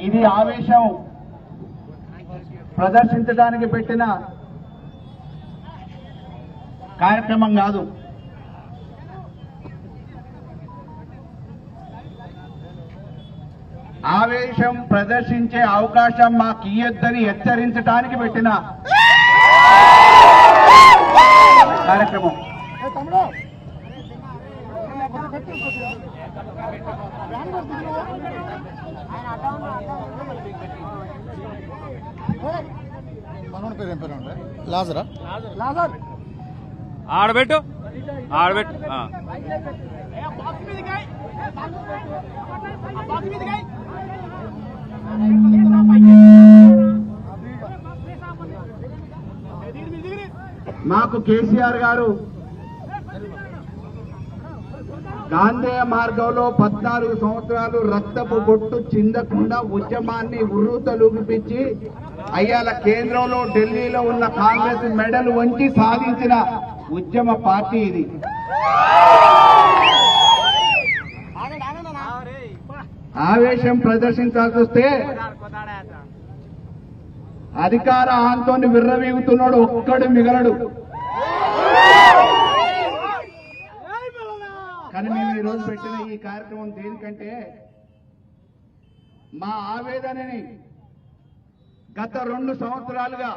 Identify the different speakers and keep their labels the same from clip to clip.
Speaker 1: ఇది ఆవేశం ప్రదర్శించడానికి పెట్టిన కార్యక్రమం కాదు. ఆవేశం ప్రదర్శించే అవకాశం మాకు ఇయ్యొద్దని హెచ్చరించడానికి పెట్టిన కార్యక్రమం.
Speaker 2: ఆడబెట్టు ఆడబెట్టు
Speaker 1: మాకు కేసీఆర్ గారు గాంధేయ మార్గంలో 14 సంవత్సరాలు రక్తపు బొట్టు చిందకుండా ఉద్యమాన్ని ఉర్రూతలూగిపించి అయ్యాల కేంద్రంలో ఢిల్లీలో ఉన్న కాంగ్రెస్ మెడలు వంచి సాధించిన ఉద్యమ పార్టీ ఇది. ఆవేశం ప్రదర్శించాల్సి వస్తే అధికార ఆంతో విర్రవీగుతున్నాడు, ఒక్కడు మిగలడు. కానీ మేము ఈరోజు పెట్టిన ఈ కార్యక్రమం దేనికంటే మా ఆవేదనని గత 2 సంవత్సరాలుగా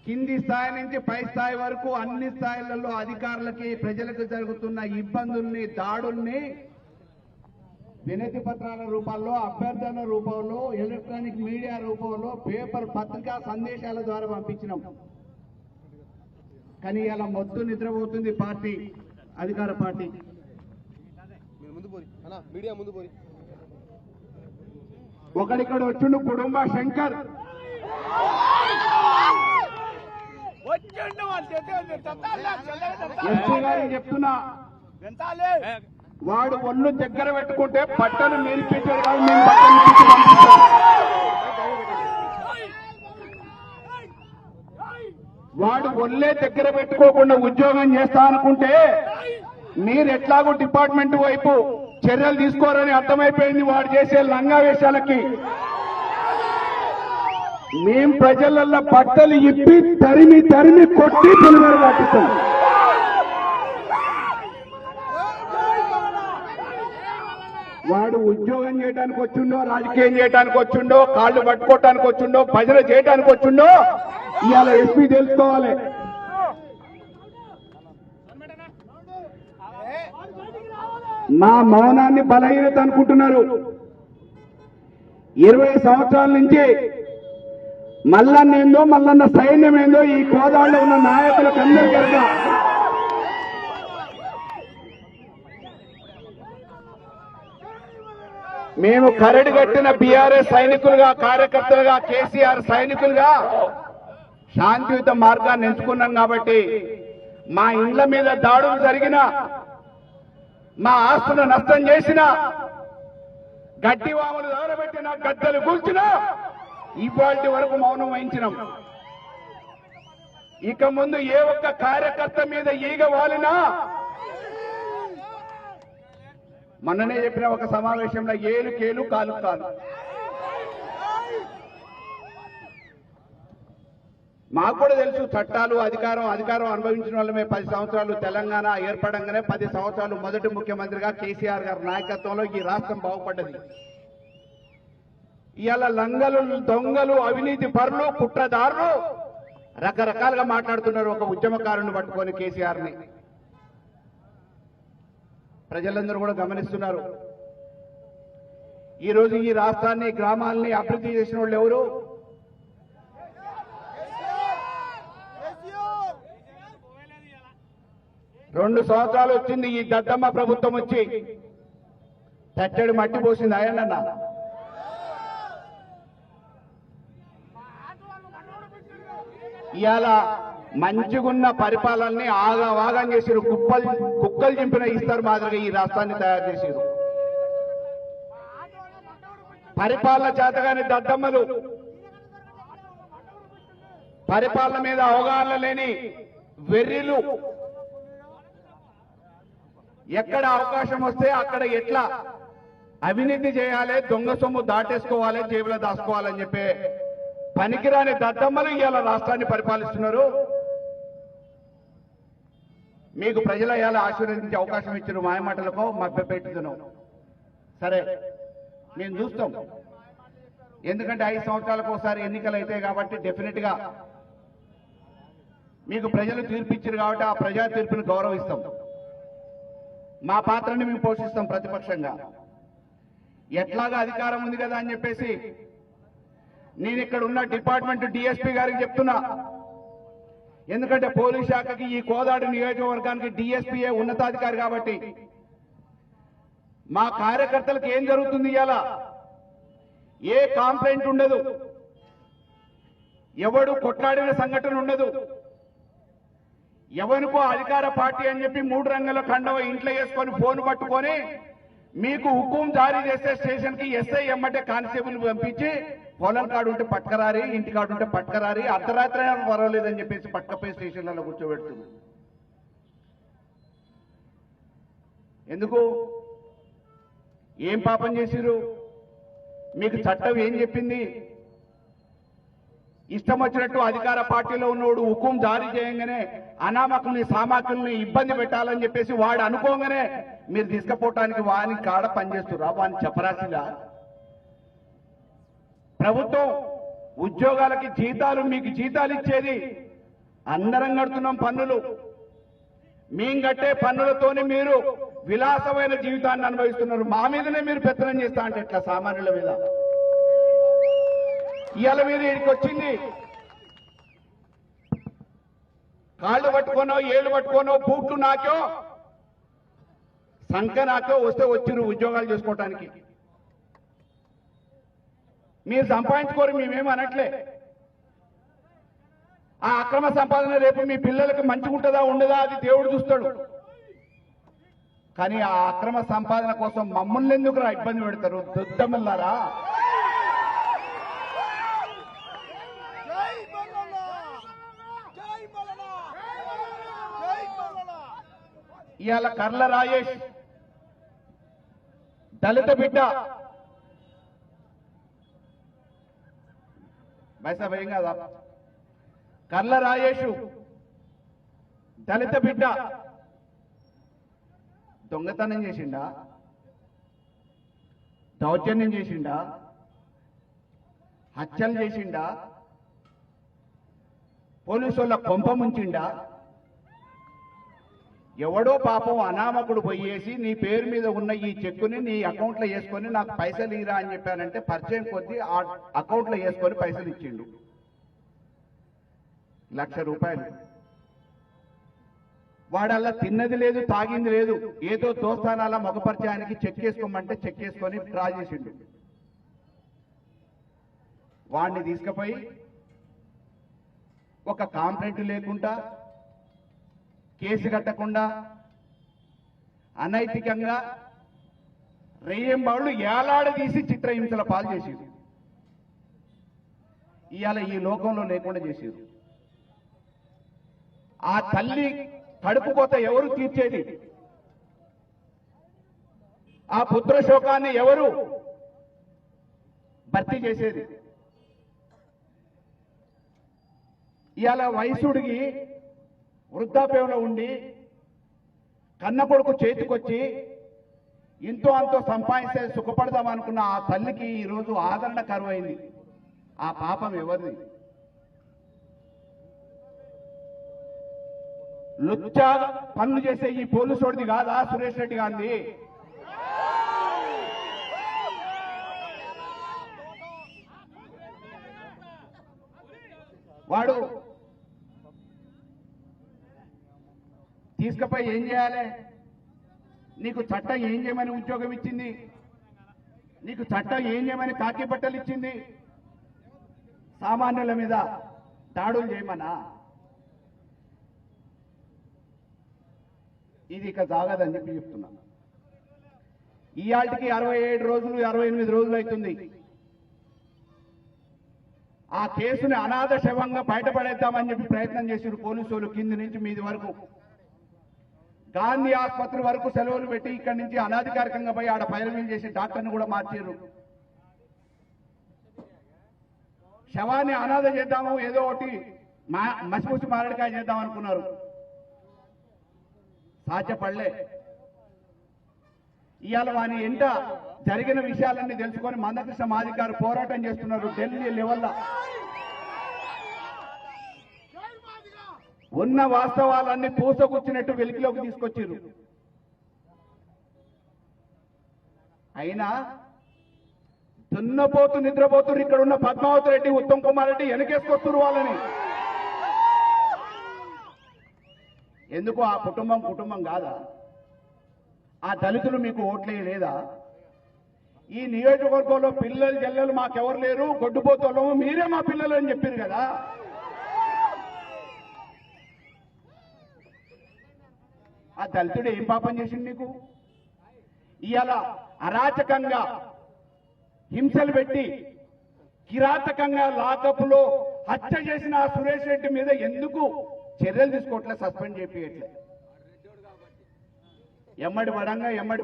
Speaker 1: కింది స్థాయి నుంచి పై స్థాయి వరకు అన్ని స్థాయిలలో అధికారులకి ప్రజలకు జరుగుతున్న ఇబ్బందుల్ని, దాడుల్ని వినతి పత్రాల రూపాల్లో, అభ్యర్థన రూపంలో, ఎలక్ట్రానిక్ మీడియా రూపంలో, పేపర్ పత్రికా సందేశాల ద్వారా పంపించినాం. కానీ ఇలా మొత్తం నిద్రపోతుంది పార్టీ, అధికార పార్టీ. ఒకడిక్కడ వచ్చిండు కుటుంబ శంకర్, ఎస్పీ గారికి చెప్తున్నా, వాడు ఒళ్ళు దగ్గర పెట్టుకుంటే బట్టలు నేర్పించాడు కాదు, మేము బట్టలు పంపిస్తాం. వాడు ఒళ్ళే దగ్గర పెట్టుకోకుండా ఉద్యోగం చేస్తా అనుకుంటే మీరు ఎట్లాగో డిపార్ట్మెంట్ వైపు చర్యలు తీసుకోరని అర్థమైపోయింది. వాడు చేసే లంగా వేషాలకి మేం ప్రజలల్లో బట్టలు ఇప్పి తరిమి తరిమి కొట్టి పులిమేర పట్టిస్తాం. వాడు ఉద్యోగం చేయడానికి వచ్చిండో, రాజకీయం చేయడానికి వచ్చిండో, కాళ్ళు పట్టుకోవటానికి వచ్చిండో, భజన చేయడానికి వచ్చిండో, ఇవాళ ఎస్పీ తెలుసుకోవాలి. మా మౌనాన్ని బలహీనత అనుకుంటున్నారు. 20 సంవత్సరాల నుంచి మల్లన్నేందో, మల్లన్న సైన్యం ఏందో ఈ కోదాళ్ళలో ఉన్న నాయకులకు అందరికీ ఎరుక. మేము కరడు కట్టిన బీఆర్ఎస్ సైనికులుగా, కార్యకర్తలుగా, కేసీఆర్ సైనికులుగా శాంతియుత మార్గాన్ని ఎంచుకున్నాం. కాబట్టి మా ఇండ్ల మీద దాడులు జరిగిన, మా ఆస్తులు నష్టం చేసిన, గడ్డి వాములు దొరబెట్టిన, గద్దలు కూల్చిన, ఇవాటి వరకు మౌనం వహించినాం. ఇక ముందు ఏ ఒక్క కార్యకర్త మీద ఈగ వాలినా, మొన్ననే చెప్పిన ఒక సమావేశంలో ఏలు కేలు కాలు కాలు. మాకు కూడా తెలుసు చట్టాలు, అధికారం అనుభవించిన వాళ్ళమే. 10 సంవత్సరాలు తెలంగాణ ఏర్పడంగానే 10 సంవత్సరాలు మొదటి ముఖ్యమంత్రిగా కేసీఆర్ గారి నాయకత్వంలో ఈ రాష్ట్రం బాగుపడ్డది. ఇవాళ లంగలు, దొంగలు, అవినీతి పరులు, కుట్రదారులు రకరకాలుగా మాట్లాడుతున్నారు ఒక ఉద్యమకారుని పట్టుకొని కేసీఆర్ని. ప్రజలందరూ కూడా గమనిస్తున్నారు. ఈ రోజు ఈ రాష్ట్రాన్ని, గ్రామాలని అభివృద్ధి చేసిన వాళ్ళు ఎవరు? 2 సంవత్సరాలు వచ్చింది ఈ దద్దమ్మ ప్రభుత్వం వచ్చి, తట్టెడు మట్టి పోసింది ఆయనన్న. ఇవాళ మంచిగున్న పరిపాలనని ఆగవాగం చేసిరు, కుక్కలు చింపిన ఇస్తారు మాదిరిగా ఈ రాష్ట్రాన్ని తయారు చేసిరు. పరిపాలన చేతగాని దద్దమ్మలు, పరిపాలన మీద అవగాహన లేని వెర్రిలు, ఎక్కడ అవకాశం వస్తే అక్కడ ఎట్లా అవినీతి చేయాలి, దొంగ సొమ్ము దాటేసుకోవాలి, జేబులో దాచుకోవాలని చెప్పే పనికిరాని దద్దమ్మలు ఇవాళ రాష్ట్రాన్ని పరిపాలిస్తున్నారు. మీకు ప్రజలు ఇవాళ ఆశీర్వదించే అవకాశం ఇచ్చిన మాయమాటలకు మభ్యపెట్టుతున్నాం. సరే, మేము చూస్తాం. ఎందుకంటే 5 సంవత్సరాలకు ఒకసారి ఎన్నికలు అయితే కాబట్టి డెఫినెట్ గా మీకు ప్రజలు తీర్పిచ్చారు కాబట్టి ఆ ప్రజా తీర్పుని గౌరవిస్తాం. మా పాత్రని మేము పోషిస్తాం ప్రతిపక్షంగా. ఎట్లాగా అధికారం ఉంది కదా అని చెప్పేసి నేను ఇక్కడ ఉన్న డిపార్ట్మెంట్ డిఎస్పీ గారికి చెప్తున్నా. ఎందుకంటే పోలీస్ శాఖకి ఈ కోదాడు నియోజకవర్గానికి డిఎస్పీఏ ఉన్నతాధికారి కాబట్టి మా కార్యకర్తలకు ఏం జరుగుతుంది ఇవాళ ఏ కాంప్లైంట్ ఉండదు, ఎవడు కొట్లాడిన సంఘటన ఉండదు. ఎవరికో అధికార పార్టీ అని చెప్పి 3 రంగుల కండవ ఇంట్లో వేసుకొని ఫోన్ పట్టుకొని మీకు హుకుం జారీ చేసే స్టేషన్ కి ఎస్ఐ ఎమ్మటే కానిస్టేబుల్ పంపించి పొలం కాడు ఉంటే పట్టుకరారి, ఇంటి కాడు ఉంటే పట్టుకరారి, అర్ధరాత్రి అయినా పర్వాలేదని చెప్పేసి పట్టుకపోయి స్టేషన్లలో కూర్చోబెడుతుంది. ఎందుకు? ఏం పాపం చేసిరు? మీకు చట్టం ఏం చెప్పింది? ఇష్టం వచ్చినట్టు అధికార పార్టీలో ఉన్నవాడు హుకుం జారీ చేయంగానే అనామకుల్ని సామాకుల్ని ఇబ్బంది పెట్టాలని చెప్పేసి వాడు అనుకోగానే మీరు తీసుకుపోవటానికి వాని కాడ పనిచేస్తురా? వాని చెప్పరాసిగా ప్రభుత్వం ఉద్యోగాలకి జీతాలు, మీకు జీతాలు ఇచ్చేది అందరం కడుతున్నాం పన్నులు. మేము కట్టే పన్నులతోనే మీరు విలాసమైన జీవితాన్ని అనుభవిస్తున్నారు. మా మీదనే మీరు పెత్తనం చేస్తా అంటే ఎట్లా? సామాన్యుల మీద ఇవాళ మీద ఇక్కడికి వచ్చింది కాళ్ళు పట్టుకోనో, ఏళ్ళు పట్టుకోనో, బూట్లు నాకో, సంఖ నాకో వస్తే వచ్చిరు ఉద్యోగాలు చేసుకోవటానికి. మీరు సంపాదించుకోరు, మేమేం అనట్లే. ఆ అక్రమ సంపాదన రేపు మీ పిల్లలకి మంచిగా ఉంటుందా ఉండదా అది దేవుడు చూస్తాడు. కానీ ఆ అక్రమ సంపాదన కోసం మమ్మల్ని ఎందుకు ఇబ్బంది పెడతారు? దుద్దమల్లారా, ఇవాళ కర్ల రాజేష్ దళిత బిడ్డ, బైసా భయం కాదా? కర్ల రాజేష్ దళిత బిడ్డ దొంగతనం చేసిండా? దౌర్జన్యం చేసిండా? హత్యలు చేసిండా? పోలీసు వాళ్ళ కొంప ముంచిండా? ఎవడో పాపం అనామకుడు పోయేసి నీ పేరు మీద ఉన్న ఈ చెక్కుని నీ అకౌంట్లో వేసుకొని నాకు పైసలు ఇరా అని చెప్పానంటే పరిచయం కొద్దీ ఆ అకౌంట్లో వేసుకొని పైసలు ఇచ్చిండు. 1,00,000 రూపాయలు. వాడల్లా తిన్నది లేదు, తాగింది లేదు. ఏదో దోస్తానాల మగ పరిచయానికి చెక్ వేసుకోమంటే చెక్ వేసుకొని డ్రా చేసిండు. వాడిని తీసుకుపోయి ఒక కాంప్లైంట్ లేకుండా, కేసు కట్టకుండా, అనైతికంగా రెయ్యంబాళ్ళు ఏలాడదీసి చిత్రహింసల పాలు చేసేది. ఇవాళ ఈ లోకంలో లేకుండా చేసేది. ఆ తల్లి కడుపు కోత ఎవరు తీర్చేది? ఆ పుత్ర శోకాన్ని ఎవరు భర్తీ చేసేది? ఇవాళ వయసుడికి వృద్ధాప్యంలో ఉండి కన్న కొడుకు చేతికొచ్చి ఇంతో అంతో సంపాదిస్తే సుఖపడదాం అనుకున్న ఆ తల్లికి ఈరోజు ఆదరణ కరువైంది. ఆ పాపం ఎవరిది? లుచ్చా పనులు చేసే ఈ పోలీసోడిది కాదా? సురేష్ రెడ్డి గాంధీ వాడు తీసుకుపోయి ఏం చేయాలి? నీకు చట్టం ఏం చేయమని ఉద్యోగం ఇచ్చింది? నీకు చట్టం ఏం చేయమని కాకి బట్టలు ఇచ్చింది? సామాన్యుల మీద దాడులు చేయమనా? ఇది ఇక సాగదని చెప్పి చెప్తున్నా. ఇయాటికి 67 రోజులు 68 రోజులు అవుతుంది. ఆ కేసుని అనాథ శవంగా బయటపడేద్దామని చెప్పి ప్రయత్నం చేశారు పోలీసులు కింది నుంచి మీది వరకు. గాంధీ ఆసుపత్రి వరకు సెలవులు పెట్టి ఇక్కడి నుంచి అనధికారికంగా పోయి ఆడ పైరవీలు చేసి డాక్టర్ని కూడా మార్చారు. శవాన్ని అనాథ చేద్దాము, ఏదో ఒకటి మసిపూసి మారడికాయ చేద్దాం అనుకున్నారు. సాధ్యపడలే. ఇవాళ వాని ఎంట జరిగిన విషయాలన్నీ తెలుసుకొని మందకృష్ణ మాదిగ గారు పోరాటం చేస్తున్నారు ఢిల్లీ లెవెల్లో. ఉన్న వాస్తవాలన్నీ పూసగుచ్చినట్టు వెలికిలోకి తీసుకొచ్చారు. అయినా దున్నపోతూ నిద్రపోతున్నారు. ఇక్కడ ఉన్న పద్మావతి రెడ్డి, ఉత్తమ్ కుమార్ రెడ్డి వెనకేసుకొస్తున్నారు వాళ్ళని. ఎందుకు ఆ కుటుంబం కాదా? ఆ దళితులు మీకు ఓట్లేయలేదా? ఈ నియోజకవర్గంలో పిల్లలు జల్లలు మాకెవరు లేరు, గొడ్డుపోతోళ్ళము మీరే మా పిల్లలు అని చెప్పారు కదా. ఆ దళితుడు ఏం పాపం చేసింది నీకు? ఇవాళ అరాచకంగా హింసలు పెట్టి కిరాతకంగా లాకప్లో హత్య చేసిన ఆ సురేష్ రెడ్డి మీద ఎందుకు చర్యలు తీసుకోవట్లేదు, సస్పెండ్ చేపియట్లే? ఎమ్మడి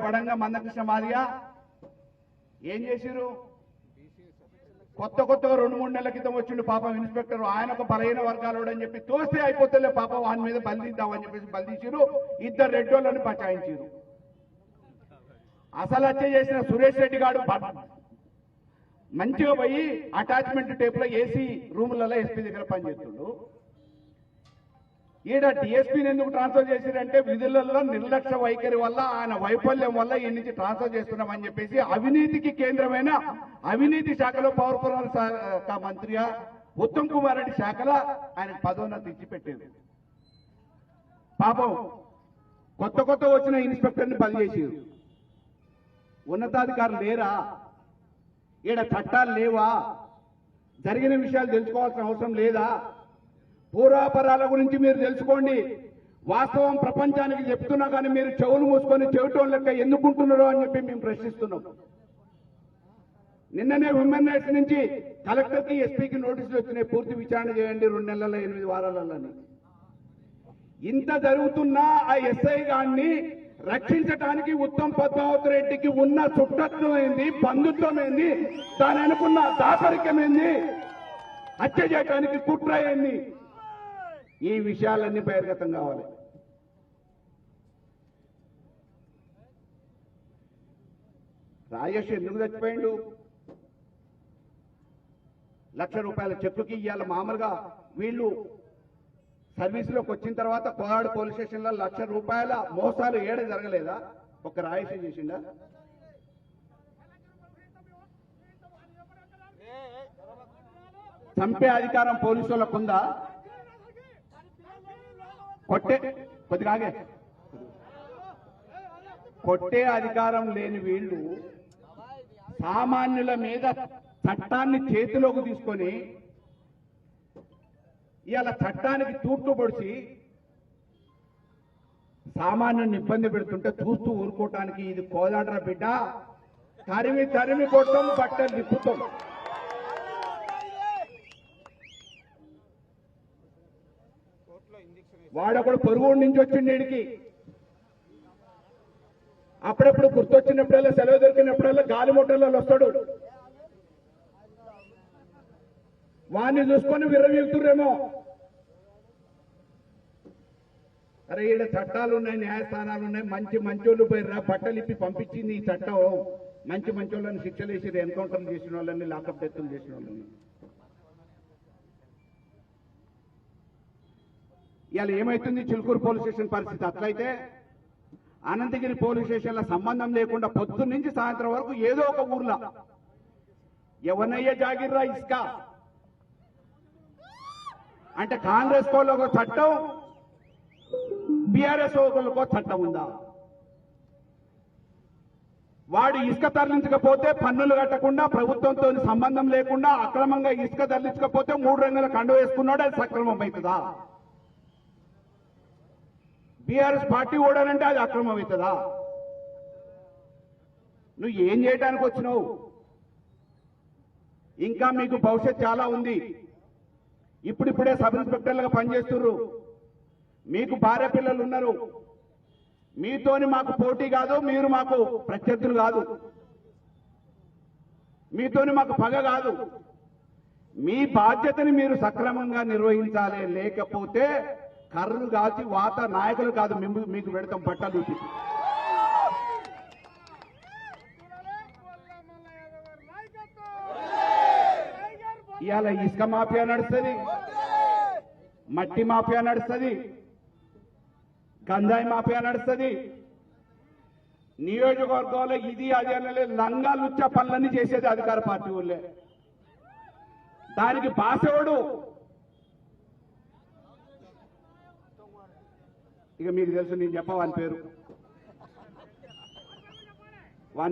Speaker 1: పడంగా మందకృష్ణ మాదిగ ఏం చేసిరు? కొత్తగా 2-3 నెలల క్రితం వచ్చిండు పాపం ఇన్స్పెక్టర్. ఆయన ఒక బలహీన వర్గాలు అని చెప్పి తోస్తే అయిపోతలే పాపం, వాని మీద బలిద్దామని చెప్పేసి బలిదీసిరు. 2 రెడ్డోళ్ళని బచాయించారు. అసలు హత్య చేసిన సురేష్ రెడ్డి గారు మంచిగా పోయి అటాచ్మెంట్ టేపులో ఏసీ రూములలో ఎస్పీ దగ్గర పనిచేస్తుండు. ఈడ డిఎస్పీని ఎందుకు ట్రాన్స్ఫర్ చేశారంటే విధులలో నిర్లక్ష్య వైఖరి వల్ల, ఆయన వైఫల్యం వల్ల ఈ నుంచి ట్రాన్స్ఫర్ చేస్తున్నామని చెప్పేసి అవినీతికి కేంద్రమైన అవినీతి శాఖలో పౌరపురాల శాఖ మంత్రిగా ఉత్తమ్ కుమార్ రెడ్డి శాఖలో ఆయనకు పదోన్నతి ఇచ్చి పెట్టేది. పాపం కొత్త వచ్చిన ఇన్స్పెక్టర్ని బలి చేసారు. ఉన్నతాధికారులు లేరా? ఈడ చట్టాలు లేవా? జరిగిన విషయాలు తెలుసుకోవాల్సిన అవసరం లేదా? పూర్వాపరాల గురించి మీరు తెలుసుకోండి. వాస్తవం ప్రపంచానికి చెప్తున్నా కానీ మీరు చెవులు మూసుకొని చెవిటోళ్ళ లెక్క ఎందుకుంటున్నారో అని చెప్పి మేము ప్రశ్నిస్తున్నాం. నిన్ననే హ్యూమన్ రైట్స్ నుంచి కలెక్టర్కి, ఎస్పీకి నోటీసులు వచ్చినాయి, పూర్తి విచారణ చేయండి 2 నెలల 8 వారాలని. ఇంత జరుగుతున్నా ఆ ఎస్ఐ గారిని రక్షించడానికి ఉత్తమ్ పద్మావతి రెడ్డికి ఉన్న చుట్టత్వం ఏంది, బంధుత్వం ఏంది, దాని అనుకున్న దాపరికం ఏంది, హత్య చేయడానికి కుట్ర ఏంది, ఈ విషయాలన్నీ బహిర్గతం కావాలి. రాజేష్ ఎందుకు చచ్చిపోయిండు? ₹1,00,000 చెక్కుకి ఇవాళ మామూలుగా వీళ్ళు సర్వీసులోకి వచ్చిన తర్వాత కోరాడు పోలీస్ స్టేషన్లో ₹1,00,000 మోసాలు ఏడ జరగలేదా? ఒక రాజేష్ చేసిండా? చంపే అధికారం పోలీసు వాళ్ళకు ఉందా? కొట్టే అధికారం లేని వీళ్ళు సామాన్యుల మీద చట్టాన్ని చేతిలోకి తీసుకొని ఇవాళ చట్టానికి తూట్లు పొడిచి సామాన్యుని ఇబ్బంది పెడుతుంటే చూస్తూ ఊరుకోవటానికి ఇది కోదాడ్ర బిడ్డ, తరిమి కొట్టం, బట్టలు తిప్పుతాం. వాడొకడు పొరుగు నుంచి వచ్చిండు వీడికి. అప్పుడప్పుడు గుర్తొచ్చినప్పుడల్లా, సెలవు దొరికినప్పుడల్లా గాలి మోటార్లలో వస్తాడు. వాడిని చూసుకొని విర్రవీగుతుర్రేమో. అరే ఈడ చట్టాలు ఉన్నాయి, న్యాయస్థానాలు ఉన్నాయి, మంచోళ్ళు పోయిర్రా, బట్టలు ఇప్పి పంపించింది ఈ చట్టం. మంచోళ్ళని శిక్షలు వేసి ఎన్కౌంటర్లు చేసిన వాళ్ళని, లాకప్ డెత్తులు చేసిన వాళ్ళని. ఇవాళ ఏమైతుంది చిలుకూరు పోలీస్ స్టేషన్ పరిస్థితి? అట్లయితే అనంతగిరి పోలీస్ స్టేషన్ల సంబంధం లేకుండా పొద్దున్న నుంచి సాయంత్రం వరకు ఏదో ఒక ఊర్లో ఎవరినయ్యా జాగిర్రా ఇసుక అంటే కాంగ్రెస్ వాళ్ళకో చట్టం, బీఆర్ఎస్ వాళ్ళకో చట్టం ఉందా? వాడు ఇసుక తరలించకపోతే పన్నులు కట్టకుండా, ప్రభుత్వంతో సంబంధం లేకుండా అక్రమంగా ఇసుక తరలించకపోతే 3 రంగుల కండ వేసుకున్నాడు, అది సక్రమం అవుతుందా? బీఆర్ఎస్ పార్టీ ఓడాలంటే అది అక్రమం అవుతుందా? నువ్వు ఏం చేయడానికి వచ్చినావు? ఇంకా మీకు భవిష్యత్ చాలా ఉంది. ఇప్పుడిప్పుడే సబ్ ఇన్స్పెక్టర్లుగా పనిచేస్తున్నారు. మీకు భార్య పిల్లలు ఉన్నారు. మీతోని మాకు పోటీ కాదు, మీరు మాకు ప్రత్యర్థులు కాదు, మీతోని మాకు పగ కాదు. మీ బాధ్యతని మీరు సక్రమంగా నిర్వహించాలి. లేకపోతే కర్రలు కాల్చి వాత నాయకులు కాదు మీకు పెడతాం పట్టాలు చూపి. ఇవాళ ఇసుక మాఫియా నడుస్తుంది, మట్టి మాఫియా నడుస్తుంది, గంజాయి మాఫియా నడుస్తుంది. నియోజకవర్గంలో ఇది అది అనలే లంగా లుచ్చ పనులన్నీ చేసేది అధికార పార్టీ వాళ్ళే. దానికి బాసెవడు? ఇక మీకు తెలుసు, నేను చెప్ప వాని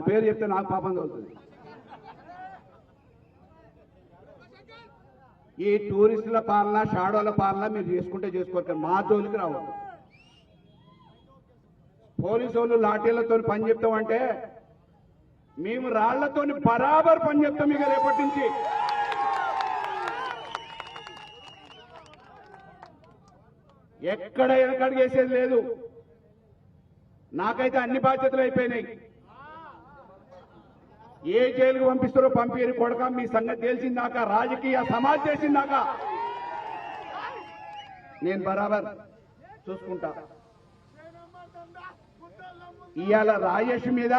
Speaker 1: పేరు చెప్తే నాకు పాపం అవుతుంది. ఈ టూరిస్టుల పాలన, షాడోల పాలన మీరు చేసుకుంటే చేసుకోరు, మా జోలికి రావు. పోలీసు వాళ్ళు లాఠీలతో పని చెప్తామంటే మేము రాళ్లతో బరాబర్ పని చెప్తాం. ఇక రేపటి నుంచి ఎక్కడ వెనకడిగేసేది లేదు. నాకైతే అన్ని బాధ్యతలు అయిపోయినాయి. ఏ జైలుకు పంపిస్తారో పంపిరు కొడక, మీ సంగతి తెలిసిందాక, రాజకీయ సమాజ్ చేసిందాక నేను బరాబర్ చూసుకుంటా. ఇవాళ రాజేష్ మీద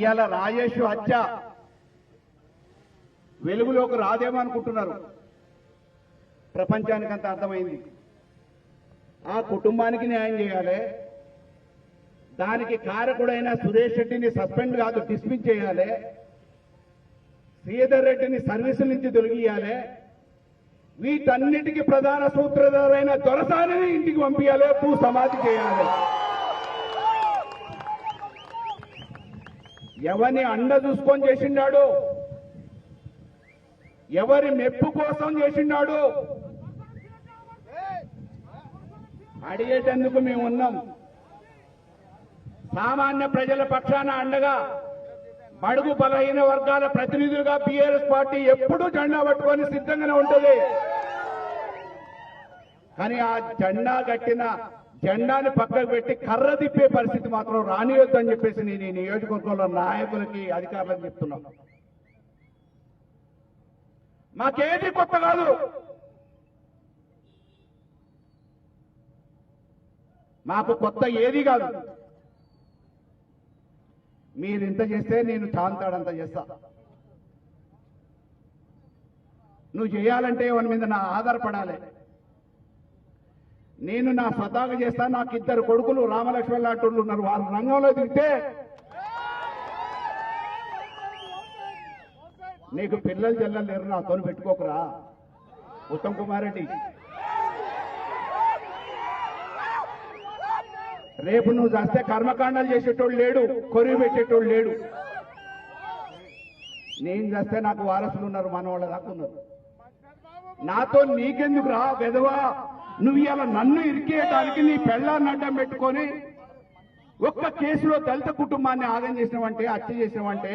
Speaker 1: ఇవాళ రాజేష్ హత్య వెలుగులోకి రాదేమో అనుకుంటున్నారు. ప్రపంచానికంత అర్థమైంది. ఆ కుటుంబానికి న్యాయం చేయాలి. దానికి కారకుడైన సురేష్ రెడ్డిని సస్పెండ్ కాదు డిస్మిస్ చేయాలి. శ్రీధర్ రెడ్డిని సర్వీసుల నుంచి తొలగియాలి. వీటన్నిటికీ ప్రధాన సూత్రధారైన దొరసానిని ఇంటికి పంపించాలి, భూ సమాధి చేయాలి. ఎవరిని అండ చూసుకొని చేసిండాడు, ఎవరి మెప్పు కోసం చేసిండాడు అడిగేటందుకు మేము ఉన్నాం. సామాన్య ప్రజల పక్షాన అండగా, బడుగు బలహీన వర్గాల ప్రతినిధులుగా బీఆర్ఎస్ పార్టీ ఎప్పుడూ జెండా పట్టుకొని సిద్ధంగానే ఉంటుంది. కానీ ఆ జెండా కట్టిన జెండాని పక్కకు పెట్టి కర్ర తిప్పే పరిస్థితి మాత్రం రానియొద్దని చెప్పేసి నేను ఈ నియోజకవర్గంలో నాయకులకి, అధికారులకు చెప్తున్నా. మాకేది కొత్త కాదు. మాకు కొత్త ఏది కాదు. మీరు ఇంత చేస్తే నేను చాంతాడంత చేస్తా. నువ్వు చేయాలంటే ఎవరి మీద నా ఆధారపడాలి. నేను నా స్వతహాగా చేస్తా. నాకు ఇద్దరు కొడుకులు రామలక్ష్మణ్ లాంటి ఉన్నారు. వారు రంగంలో దిగితే నీకు పిల్లలు జల్లలు లేరు, నాతో పెట్టుకోకురా ఉత్తమ్ కుమార్ రెడ్డి. రేపు నువ్వు చేస్తే కర్మకాండాలు చేసేటోళ్ళు లేడు, కొరివి పెట్టేటోళ్ళు లేడు. నేను చేస్తే నాకు వారసులు ఉన్నారు, మనవాళ్ళ దాకా ఉన్నారు. నాతో నీకెందుకు రా వెధవా? నువ్వు ఇలా నన్ను ఇరికేయడానికి నీ పెళ్ళాన్ని అడ్డం పెట్టుకొని ఒక్క కేసులో దళిత కుటుంబాన్ని ఆగం చేసినవంటే, హత్య చేసినవంటే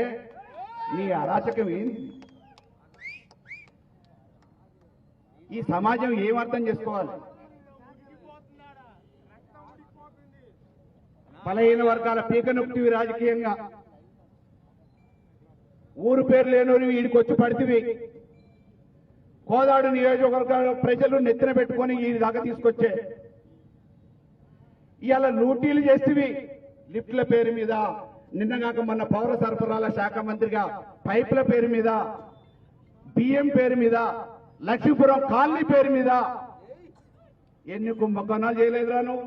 Speaker 1: నీ అరాచకం ఏంది? ఈ సమాజం ఏమర్థం చేసుకోవాలి? బలహీన వర్గాల పీక నొక్కివి రాజకీయంగా. ఊరు పేరు లేనోని వీడికి వచ్చి పడితివి. కోదాడు నియోజకవర్గాల ప్రజలు నెత్తిన పెట్టుకొని ఈ దాకా తీసుకొచ్చే ఇవాళ లూటీలు చేస్తేవి. లిఫ్ట్ల పేరు మీద, నిన్నగాక మొన్న పౌర సరఫరాల శాఖ మంత్రిగా పైపుల పేరు మీద, బియ్యం పేరు మీద, లక్ష్మీపురం కాలనీ పేరు మీద ఎన్ని కుంభకోణాలు చేయలేదురా నువ్వు?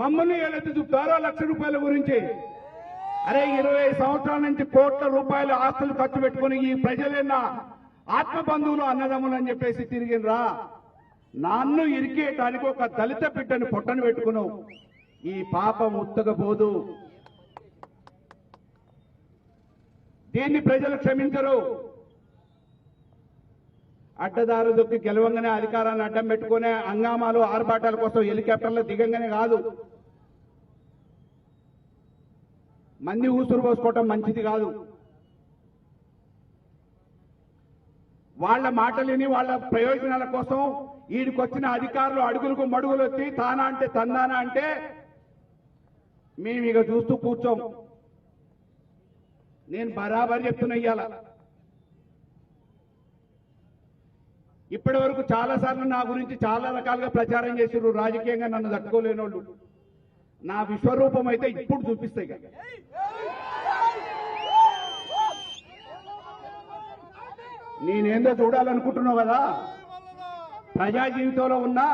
Speaker 1: మమ్మల్ని ఏదైతే చూపుతారో ₹1,00,000 గురించి. అరే 20 సంవత్సరాల నుంచి కోట్ల రూపాయల ఆస్తులు ఖర్చు పెట్టుకుని ఈ ప్రజలైన ఆత్మబంధువులు అన్నదమ్ములు అని చెప్పేసి తిరిగినరా. నన్ను ఇరికేయటానికి ఒక దళిత బిడ్డను పొట్టను పెట్టుకున్నావు. ఈ పాపం ఉత్తగబోదు. దీన్ని ప్రజలు క్షమించరు. అడ్డదారు దొక్కి గెలవంగానే అధికారాన్ని అడ్డం పెట్టుకునే హంగామాలు, ఆర్భాటాల కోసం హెలికాప్టర్లు దిగంగానే కాదు. మంది ఊసురు పోసుకోవటం మంచిది కాదు. వాళ్ళ మాటలిని వాళ్ళ ప్రయోజనాల కోసం ఈడికొచ్చిన అధికారులు అడుగులకు మడుగులు వచ్చి తానా అంటే తందానా అంటే మేము ఇక చూస్తూ కూర్చోం. నేను బరాబర్ చెప్తున్నా ఇయ్యాల. ఇప్పటి వరకు చాలా సార్లు నా గురించి చాలా రకాలుగా ప్రచారం చేసిర్రు. రాజకీయంగా నన్ను తట్టుకోలేని వాళ్ళు నా విశ్వరూపం అయితే ఇప్పుడు చూపిస్తాయి కదా. నేనేందో చూడాలనుకుంటున్నావు కదా. ప్రజా జీవితంలో ఉన్నా,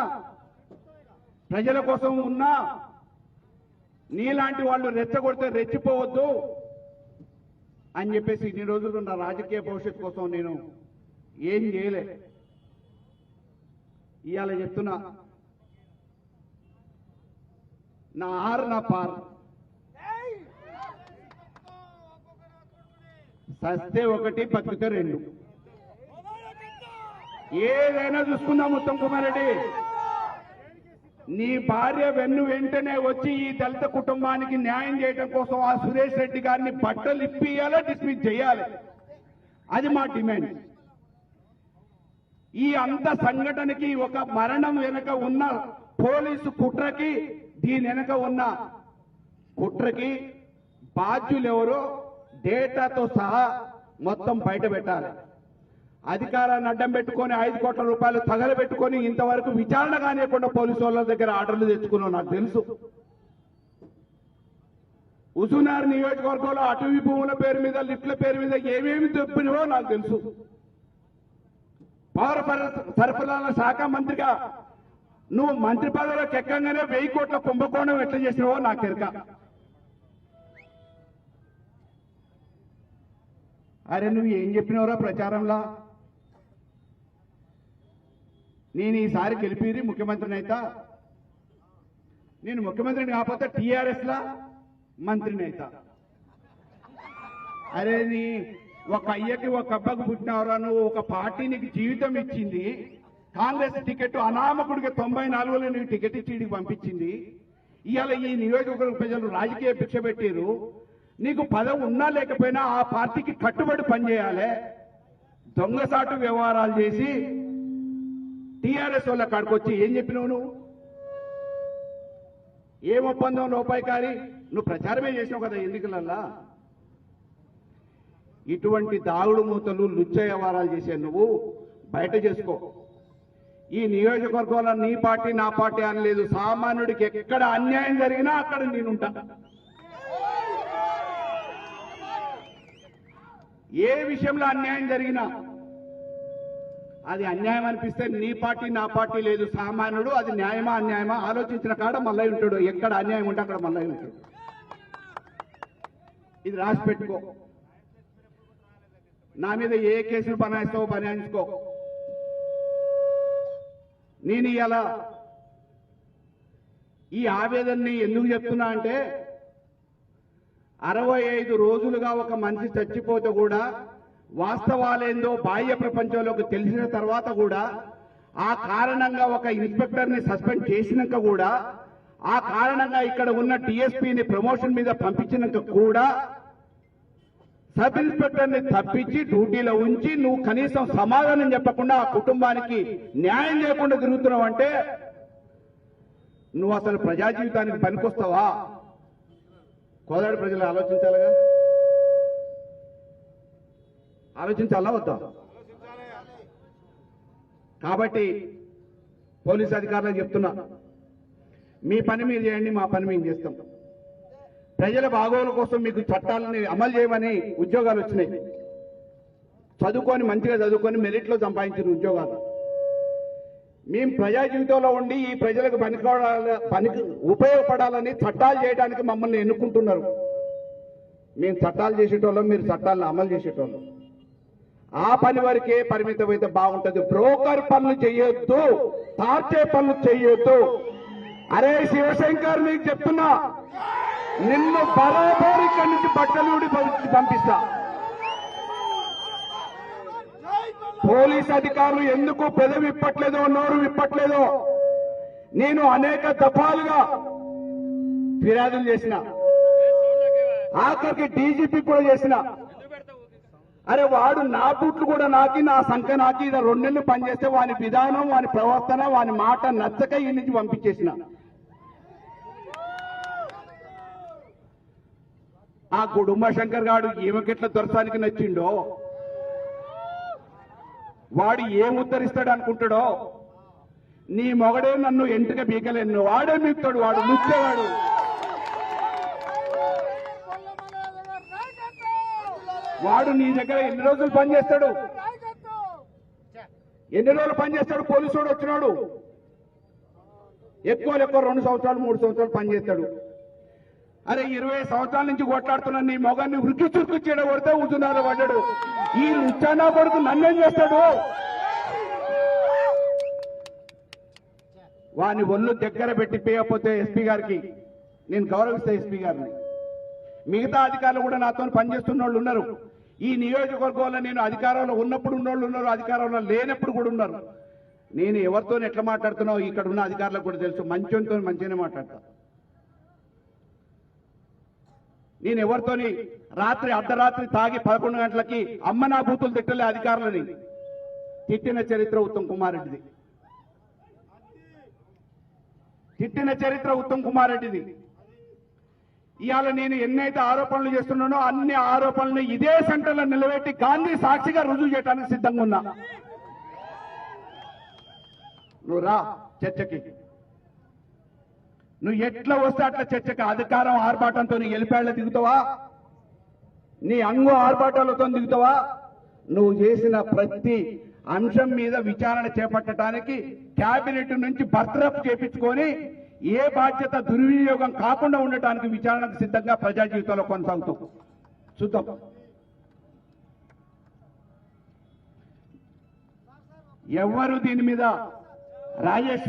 Speaker 1: ప్రజల కోసం ఉన్నా, నీలాంటి వాళ్ళు రెచ్చగొడితే రెచ్చిపోవద్దు అని చెప్పేసి ఇన్ని రోజులు నా రాజకీయ భవిష్యత్తు కోసం నేను ఏం చేయలే. ఇవాళ చెప్తున్నా, నా ఆరు నా పార్ సస్తే ఒకటి బతికితే రెండు. ఏదైనా చూసుకుందాం. ఉత్తమ్ కుమార్ రెడ్డి, నీ భార్య వెంటనే వచ్చి ఈ దళిత కుటుంబానికి న్యాయం చేయడం కోసం ఆ సురేష్ రెడ్డి గారిని బట్టలు ఇప్పియాలా, డిస్మిస్ చేయాలి. అది మా డిమాండ్. ఈ అంత సంఘటనకి ఒక మరణం వెనుక ఉన్న పోలీసు కుట్రకి, దీని వెనుక ఉన్న కుట్రకి బాధ్యులెవరో డేటాతో సహా మొత్తం బయట పెట్టాలి. అధికారాన్ని అడ్డం పెట్టుకొని 5 కోట్ల రూపాయలు తగలబెట్టుకొని ఇంతవరకు విచారణ కానివ్వకుండా పోలీసు వాళ్ళ దగ్గర ఆర్డర్లు తెచ్చుకున్నావు నాకు తెలుసు. హుజూర్నగర్ నియోజకవర్గంలో అటవీ భూముల పేరు మీద, లిఫ్ట్ల పేరు మీద ఏమేమి చెప్పినవో నాకు తెలుసు. పౌర సరఫరాల శాఖ మంత్రిగా నువ్వు మంత్రి పదవిలోకి ఎక్కంగానే 1000 కోట్ల కుంభకోణం ఎట్లా చేసినావో నాకు ఎరక. అరే నువ్వు ఏం చెప్పినవరా ప్రచారంలా? నేను ఈసారి గెలిపిరి ముఖ్యమంత్రిని అయితా, నేను ముఖ్యమంత్రిని కాకపోతే టీఆర్ఎస్ లా మంత్రిని అయితా. అరే నీ ఒక అయ్యకి ఒక అబ్బకు పుట్టినవరా నువ్వు? ఒక పార్టీ నీకు జీవితం ఇచ్చింది, కాంగ్రెస్ టికెట్ అనామకుడికి 94లో నీకు టికెట్ ఇచ్చి ఇడికి పంపించింది. ఇవాళ ఈ నియోజకవర్గ ప్రజలు రాజకీయ భిక్ష పెట్టారు. నీకు పదవి ఉన్నా లేకపోయినా ఆ పార్టీకి కట్టుబడి పనిచేయాలి. దొంగసాటు వ్యవహారాలు చేసి టీఆర్ఎస్ వాళ్ళ కాడికి వచ్చి ఏం చెప్పినావు నువ్వు? ఏం ఒప్పందం లోపాయికారి? నువ్వు ప్రచారమే చేసినావు కదా ఎన్నికలల్లా. ఇటువంటి దాగుడు మూతలు లుచ్చ వ్యవహారాలు చేసే నువ్వు బయట చేసుకో. ఈ నియోజకవర్గంలో నీ పార్టీ నా పార్టీ అని లేదు. సామాన్యుడికి ఎక్కడ అన్యాయం జరిగినా అక్కడ నేనుంటా. ఏ విషయంలో అన్యాయం జరిగినా అది అన్యాయం అనిపిస్తే నీ పార్టీ నా పార్టీ లేదు. సామాన్యుడు అది న్యాయమా అన్యాయమా ఆలోచించిన కాడ మళ్ళీ ఉంటాడు. ఎక్కడ అన్యాయం ఉంటే అక్కడ మళ్ళీ ఉంటాడు. ఇది రాసి పెట్టుకో. నా మీద ఏ కేసులు బనాయిస్తావో బనాయించుకో. నేను ఇలా ఈ ఆవేదనని ఎందుకు చెప్తున్నా అంటే 65 రోజులుగా ఒక మనిషి చచ్చిపోతే కూడా వాస్తవాలేందో బాహ్య ప్రపంచంలోకి తెలిసిన తర్వాత కూడా, ఆ కారణంగా ఒక ఇన్స్పెక్టర్ని సస్పెండ్ చేసినాక కూడా, ఆ కారణంగా ఇక్కడ ఉన్న టీఎస్పీని ప్రమోషన్ మీద పంపించినాక కూడా సబ్ ఇన్స్పెక్టర్ని తప్పించి డ్యూటీలో ఉంచి నువ్వు కనీసం సమాధానం చెప్పకుండా ఆ కుటుంబానికి న్యాయం చేయకుండా తిరుగుతున్నావు అంటే నువ్వు అసలు ప్రజా జీవితానికి పనికొస్తావా? కోదాడ ప్రజలు ఆలోచించాలిగా. ఆలోచించాలా వద్దా? కాబట్టి పోలీసు అధికారులకు చెప్తున్నా, మీ పని మీరు చేయండి, మా పని మేము చేస్తాం. ప్రజల బాగోగుల కోసం మీకు చట్టాలని అమలు చేయమని ఉద్యోగాలు వచ్చినాయి. చదువుకొని మంచిగా చదువుకొని మెరిట్లో సంపాదించిన ఉద్యోగాలు. మేము ప్రజా జీవితంలో ఉండి ఈ ప్రజలకు పనికి ఉపయోగపడాలని చట్టాలు చేయడానికి మమ్మల్ని ఎన్నుకుంటున్నారు. మేము చట్టాలు చేసేటోళ్ళం, మీరు చట్టాలను అమలు చేసేటోళ్ళం. ఆ పని వరకే పరిమితమైతే బాగుంటుంది. బ్రోకర్ పనులు చేయొద్దు, తార్చే పనులు చేయొద్దు. అరే శివశంకర్ నీకు చెప్తున్నా, నిన్ను బరాబర్ ఇక్కడి నుంచి బట్టలూడి పంపిస్తా. పోలీస్ అధికారులు ఎందుకు పెదవి విప్పట్లేదో, నోరు విప్పట్లేదో నేను అనేక దఫాలుగా ఫిర్యాదులు చేసిన, ఆఖరికి డీజీపీ కూడా చేసిన. అరే వాడు నా బూట్లు కూడా నాకి నా సంఖ నాకి ఇలా 2 నెలలు పనిచేస్తే వాని విధానం వాని ప్రవర్తన వాని మాట నచ్చక ఈ నుంచి పంపించేసిన. ఆ గుడుంబ శంకర్ గాడు ఈమెకెట్ల దొరసానికి నచ్చిండో, వాడు ఏం ఉత్తరిస్తాడు అనుకుంటాడో. నీ మొగడే నన్ను ఎంటుక బీకలేను, వాడే బీకుతాడు, వాడు ముచ్చేవాడు. వాడు నీ దగ్గర ఎన్ని రోజులు పనిచేస్తాడు, ఎన్ని రోజులు పనిచేస్తాడు? పోలీసు వాడు వచ్చినాడు ఎక్కువ 2 సంవత్సరాలు 3 సంవత్సరాలు పనిచేస్తాడు. అరే 20 సంవత్సరాల నుంచి కొట్లాడుతున్నా నీ మొగాన్ని ఉరికి చురుకు చేయడం కొడితే ఉజునాలు పడ్డాడు. ఈ లుచ్చానా కొడుకు నన్నేం చేస్తాడు? వాని ఒళ్ళు దగ్గర పెట్టి పేయకపోతే ఎస్పీ గారికి నేను గౌరవిస్తా. ఎస్పీ గారిని మిగతా అధికారులు కూడా నాతో పనిచేస్తున్న వాళ్ళు ఉన్నారు. ఈ నియోజకవర్గంలో నేను అధికారంలో ఉన్నప్పుడు ఉన్నోళ్ళు ఉన్నారు, అధికారంలో లేనప్పుడు కూడా ఉన్నారు. నేను ఎవరితో ఎట్లా మాట్లాడుతున్నావు ఇక్కడ ఉన్న అధికారులకు కూడా తెలుసు. మంచోనితో మంచిగానే మాట్లాడతా. నేను ఎవరితోని రాత్రి అర్ధరాత్రి తాగి 11 గంటలకి అమ్మ నా బూతులు తిట్టలే. అధికారులని తిట్టిన చరిత్ర ఉత్తమ్ కుమార్ రెడ్డిది. తిట్టిన చరిత్ర ఉత్తమ్ కుమార్ రెడ్డిది. ఇవాళ నేను ఎన్నైతే ఆరోపణలు చేస్తున్నానో అన్ని ఆరోపణలు ఇదే సెంటర్లో నిలబెట్టి గాంధీ సాక్షిగా రుజువు చేయడానికి సిద్ధంగా ఉన్నా. నువ్వు రా చర్చకి. నువ్వు ఎట్లా వస్తే అట్లా చర్చకి. అధికారం ఆర్భాటంతో నీ ఎలిపేళ్ల దిగుతావా, నీ అంగు ఆర్భాటాలతో దిగుతావా? నువ్వు చేసిన ప్రతి అంశం మీద విచారణ చేపట్టడానికి కేబినెట్ నుంచి బర్తరఫ్ చేపించుకొని ఏ బాధ్యత దుర్వినియోగం కాకుండా ఉండటానికి విచారణకు సిద్ధంగా ప్రజా జీవితంలో కొనసాగుతాం. చూద్దాం. ఎవరు దీని మీద రాజేష్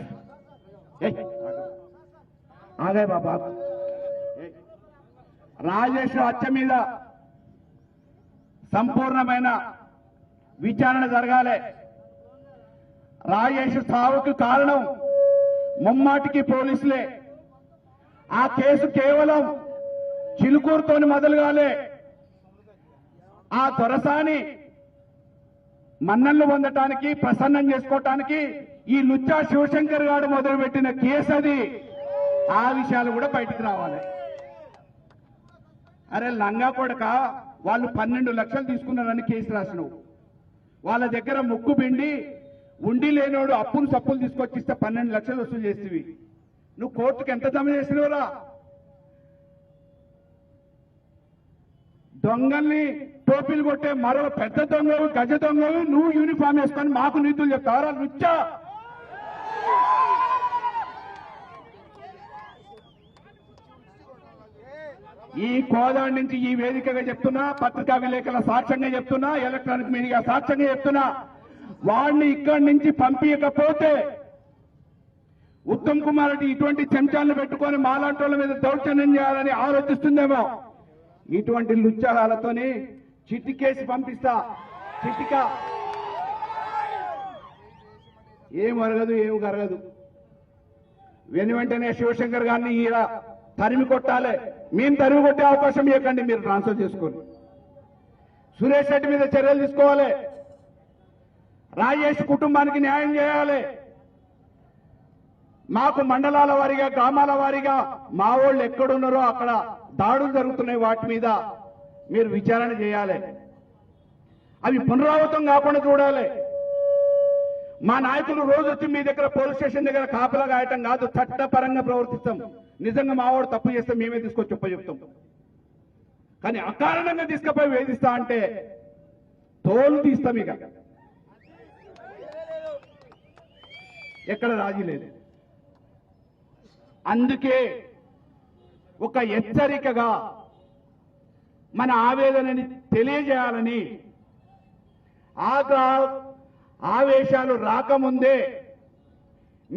Speaker 1: ఆగే బాబా రాజేష్ హత్య మీద సంపూర్ణమైన విచారణ జరగాలి. రాజేష్ సావుకు కారణం ముమ్మాటికి పోలీసులే. ఆ కేసు కేవలం చిలుకూరుతోని మొదలు కాలే. ఆ దొరసాని మన్నళ్లు పొందటానికి ప్రసన్నం చేసుకోవటానికి ఈ లుచ్చా శివశంకర్ గారు మొదలుపెట్టిన కేసు అది. ఆ విషయాలు కూడా బయటికి రావాలి. అరే లంగా కొడక, వాళ్ళు 12 లక్షలు తీసుకున్నారని కేసు రాసినావు. వాళ్ళ దగ్గర ముక్కు పిండి ఉండి లేనోడు అప్పులు సప్పులు తీసుకొచ్చిస్తే 12 లక్షలు వసూలు చేస్తేవి. నువ్వు కోర్టుకు ఎంత జమ చేసినవురా? దొంగల్ని టోపీలు కొట్టే మరో పెద్ద దొంగలు గజ దొంగలు నువ్వు యూనిఫామ్ వేసుకొని మాకు నీతులు చెప్తావరా? లుచ్చా ఈ కోదాడి నుంచి ఈ వేదికగా చెప్తున్నా, పత్రికా విలేకరుల సాక్ష్యంగా చెప్తున్నా, ఎలక్ట్రానిక్ మీడియా సాక్ష్యంగా చెప్తున్నా, వాడిని ఇక్కడి నుంచి పంపించకపోతే ఉత్తమ్ కుమార్ రెడ్డి ఇటువంటి చెంచాలను పెట్టుకొని మాలాంటి వాళ్ళ మీద దౌర్జన్యం చేయాలని ఆలోచిస్తుందేమో. ఇటువంటి లుచ్చాలతోని చిట్టికేసి పంపిస్తా. చిట్టిక ఏం అరగదు, ఏం కరగదు. వెంటనే శివశంకర్ గారిని ఈడ తరిమి కొట్టాలి. మేము తరిమి కొట్టే అవకాశం ఇవ్వకండి, మీరు ట్రాన్స్ఫర్ చేసుకోండి. సురేష్ రెడ్డి మీద చర్యలు తీసుకోవాలి. రాజేష్ కుటుంబానికి న్యాయం చేయాలి. మాకు మండలాల వారీగా గ్రామాల వారీగా మా వాళ్ళు ఎక్కడున్నారో అక్కడ దాడులు జరుగుతున్నాయి, వాటి మీద మీరు విచారణ చేయాలి. అవి పునరావృతం కాకుండా చూడాలి. మా నాయకులు రోజు వచ్చి మీ దగ్గర పోలీస్ స్టేషన్ దగ్గర కాపలా కాయటం కాదు, చట్టపరంగా ప్రవర్తిస్తాం. నిజంగా మావాడు తప్పు చేస్తే మేమే తీసుకొచ్చి చెప్తాం. కానీ అకారణంగా తీసుకుపోయి వేధిస్తా అంటే తోలు తీస్తాం. ఇక ఎక్కడ రాజీ లేదు. అందుకే ఒక హెచ్చరికగా మన ఆవేదనని తెలియజేయాలని, ఆవేశాలు రాకముందే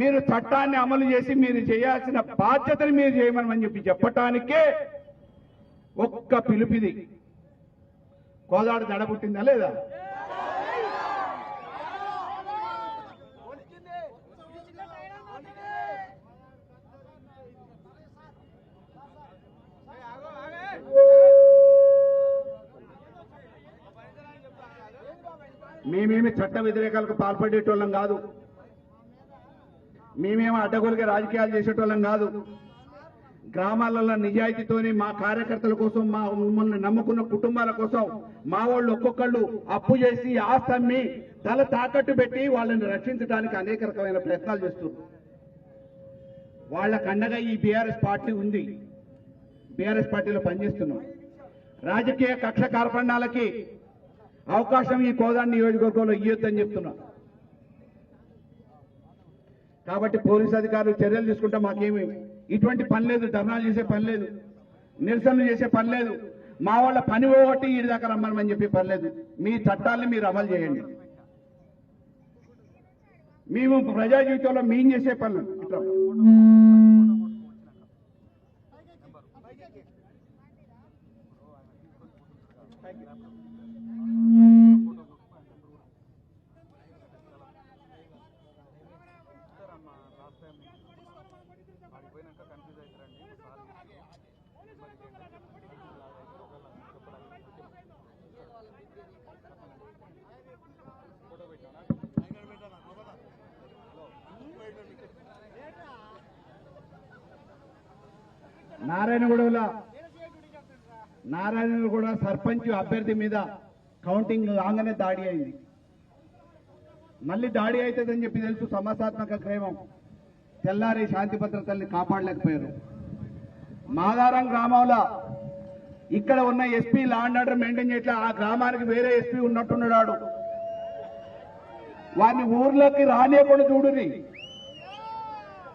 Speaker 1: మీరు చట్టాన్ని అమలు చేసి మీరు చేయాల్సిన బాధ్యతని మీరు చేయమని చెప్పి చెప్పటానికే ఒక్క పిలుపిది. కోదాడు దడబుట్టిందా లేదా? మేమేమి చట్ట వ్యతిరేకాలకు పాల్పడేటోళ్ళం కాదు, మేమేమో అడ్డగోలుగా రాజకీయాలు చేసేటోళ్ళం కాదు. గ్రామాలలో నిజాయితీతోని మా కార్యకర్తల కోసం, మా మమ్మల్ని నమ్ముకున్న కుటుంబాల కోసం మా వాళ్ళు ఒక్కొక్కళ్ళు అప్పు చేసి ఆస్తి అమ్మి తల తాకట్టు పెట్టి వాళ్ళని రక్షించడానికి అనేక రకమైన ప్రయత్నాలు చేస్తున్నారు. వాళ్ళకు అండగా ఈ బీఆర్ఎస్ పార్టీ ఉంది. బీఆర్ఎస్ పార్టీలో పనిచేస్తున్నాం. రాజకీయ కక్ష కార్పణ్యాలకి అవకాశం ఈ కోదాడ నియోజకవర్గంలో ఇయ్యొద్దని చెప్తున్నా. కాబట్టి పోలీసు అధికారులు చర్యలు తీసుకుంటే మాకేమి ఇటువంటి పని లేదు, ధర్నాలు చేసే పని లేదు, నిరసనలు చేసే పని లేదు, మా వాళ్ళ పని పోగొట్టి ఈ దాకా రమ్మని చెప్పే పని లేదు. మీ చట్టాలని మీరు అమలు చేయండి. మేము ప్రజా జీవితంలో మేము చేసే పనులు ఇట్లా నారాయణగూడ సర్పంచ్ అభ్యర్థి మీద కౌంటింగ్ రాగానే దాడి అయింది. మళ్ళీ దాడి అవుతుందని చెప్పి తెలుసు, సమస్యాత్మక క్రమం. తెల్లారి శాంతి భద్రతల్ని కాపాడలేకపోయారు. మాదారం గ్రామంలో ఇక్కడ ఉన్న SP law and order maintain చేయట్లా. ఆ గ్రామానికి వేరే ఎస్పీ ఉన్నట్టున్నాడు. వాడిని ఊర్లోకి రానియకుండా చూడుని.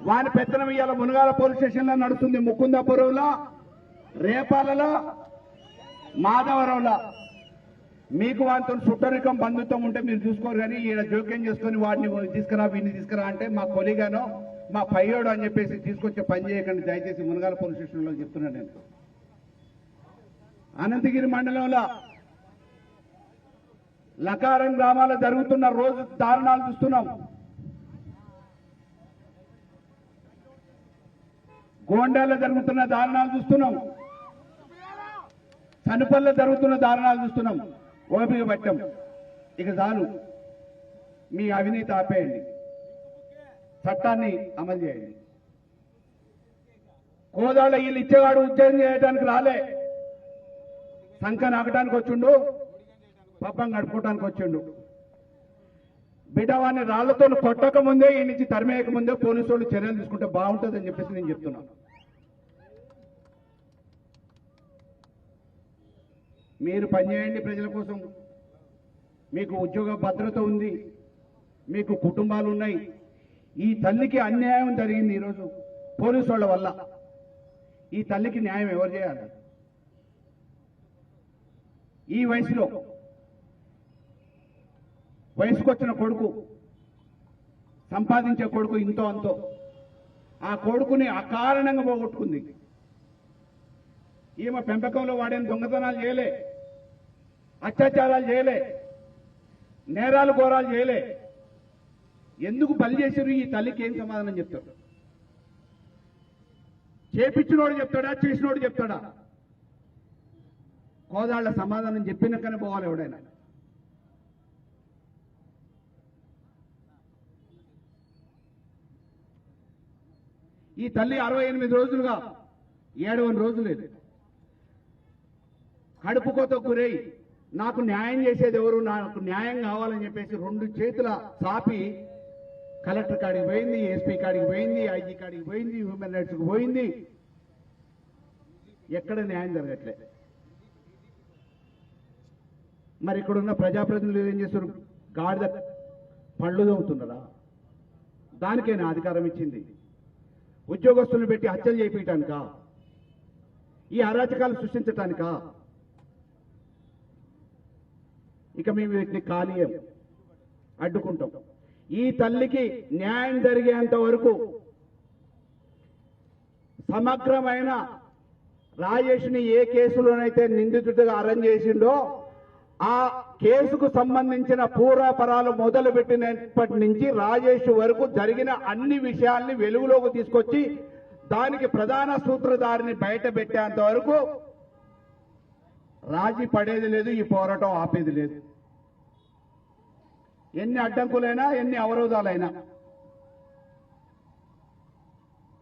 Speaker 1: వాని పెత్తనం ఇవాళ మునగాల పోలీస్ స్టేషన్ లో నడుస్తుంది. ముకుందాపురంలో, రేపాలలో, మాధవరంలో. మీకు వాటితో సుట్టరికం బంధుత్వం ఉంటే మీరు చూసుకోరు, కానీ ఈయన జోక్యం చేసుకుని వాడిని తీసుకురా వీడిని తీసుకురా అంటే మా కొలిగానో మా పయ్యోడు అని చెప్పేసి తీసుకొచ్చే పని చేయకండి దయచేసి. మునగాల పోలీస్ స్టేషన్ లో చెప్తున్నాను నేను. అనంతగిరి మండలంలో లకారం గ్రామాల్లో జరుగుతున్న రోజు దారుణాలు చూస్తున్నాం. గోండాల్లో జరుగుతున్న దారుణాలు చూస్తున్నాం. చనుపల్లో జరుగుతున్న దారుణాలు చూస్తున్నాం. ఓపిక పట్టాం. ఇక చాలు, మీ అవినీతి ఆపేయండి, చట్టాన్ని అమలు చేయండి. కోదాళ్ళ వీళ్ళు ఇచ్చేవాడు ఉద్యోగం చేయడానికి రాలే, సంఖ నాకటానికి వచ్చిండు, పబ్బం గడుపుకోవడానికి వచ్చిండు. బిడ్డ వాడిని రాళ్లతో కొట్టక ముందే, ఈ నుంచి తరిమేయక ముందే పోలీసు వాళ్ళు చర్యలు తీసుకుంటే బాగుంటుందని చెప్పేసి నేను చెప్తున్నాను. మీరు పనిచేయండి ప్రజల కోసం. మీకు ఉద్యోగ భద్రత ఉంది, మీకు కుటుంబాలు ఉన్నాయి. ఈ తల్లికి అన్యాయం జరిగింది ఈరోజు పోలీసు వాళ్ళ వల్ల. ఈ తల్లికి న్యాయం ఎవరు చేయాలి? ఈ వయసులో వయసుకొచ్చిన కొడుకు, సంపాదించే కొడుకు ఇంతో అంతో, ఆ కొడుకుని అకారణంగా పోగొట్టుకుంది. ఈమె పెంపకంలో వాడిన దొంగతనాలు చేయలే, అత్యాచారాలు చేయలే, నేరాలు ఘోరాలు చేయలే. ఎందుకు బలి చేసారు? ఈ తల్లికి ఏం సమాధానం చెప్తాడు? చేపించినోడు చెప్తాడా, చేసినోడు చెప్తాడా? కోదాళ్ల సమాధానం చెప్పినాకనే పోవాలి ఎవడైనా. ఈ తల్లి 68 రోజులుగా 7 రోజులు కడుపుకోతో గురై నాకు న్యాయం చేసేది ఎవరు, నాకు న్యాయం కావాలని చెప్పేసి 2 చేతుల చాపి కలెక్టర్ కాడికి పోయింది, ఎస్పీ కాడికి పోయింది, ఐజీ కాడికి పోయింది, హ్యూమన్ రైట్స్కి పోయింది. ఎక్కడ న్యాయం జరగట్లే. మరి ఇక్కడున్న ప్రజాప్రతినిధులు ఏం చేస్తారు? గాడిద పళ్ళు తవ్వుతున్నారా? దానికైనా అధికారం ఇచ్చింది? ఉద్యోగస్తులను పెట్టి హత్యలు చేయించడానికా? ఈ అరాచకాలు సృష్టించటానికా? ఇక మేము వీటిని ఖాళీయం, అడ్డుకుంటాం. ఈ తల్లికి న్యాయం జరిగేంత వరకు సమగ్రమైన రాజేష్ని ఏ కేసులోనైతే నిందితుడిగా అరెస్ట్ చేసిండో ఆ కేసుకు సంబంధించిన పూర్వపరాలు మొదలుపెట్టినప్పటి నుంచి రాజేష్ వరకు జరిగిన అన్ని విషయాల్ని వెలుగులోకి తీసుకొచ్చి దానికి ప్రధాన సూత్రధారిని బయట పెట్టేంత వరకు రాజీ పడేది లేదు, ఈ పోరాటం ఆపేది లేదు. ఎన్ని అడ్డంకులైనా ఎన్ని అవరోధాలైనా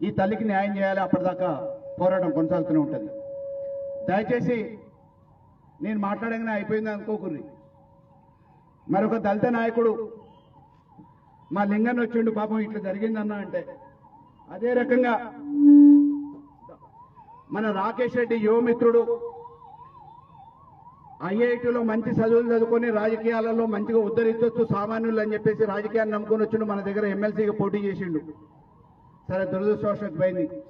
Speaker 1: ఈ తల్లికి న్యాయం చేయాలి. అప్పటిదాకా పోరాటం కొనసాగుతూనే ఉంటుంది. దయచేసి నేను మాట్లాడగానే అయిపోయింది అనుకోకుర్రి. మరొక దళిత నాయకుడు మా లింగన్ వచ్చిండు, పాపం ఇట్లా జరిగిందన్నా అంటే అదే రకంగా మన రాకేష్ రెడ్డి యువమిత్రుడు ఐఐటిలో మంచి చదువులు చదువుకొని రాజకీయాలలో మంచిగా ఉద్ధరించవచ్చు సామాన్యులు అని చెప్పేసి రాజకీయాన్ని నమ్ముకొని వచ్చిండు. మన దగ్గర ఎమ్మెల్సీగా పోటీ చేసిండు. సరే, దురదృష్టవశాత్తు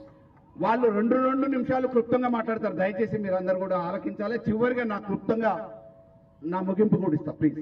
Speaker 1: వాళ్ళు రెండు నిమిషాలు క్లుప్తంగా మాట్లాడతారు. దయచేసి మీరందరూ కూడా ఆలకించాలి. చివరిగా నా క్లుప్తంగా నా ముగింపు కూడా ఇస్తా ప్లీజ్.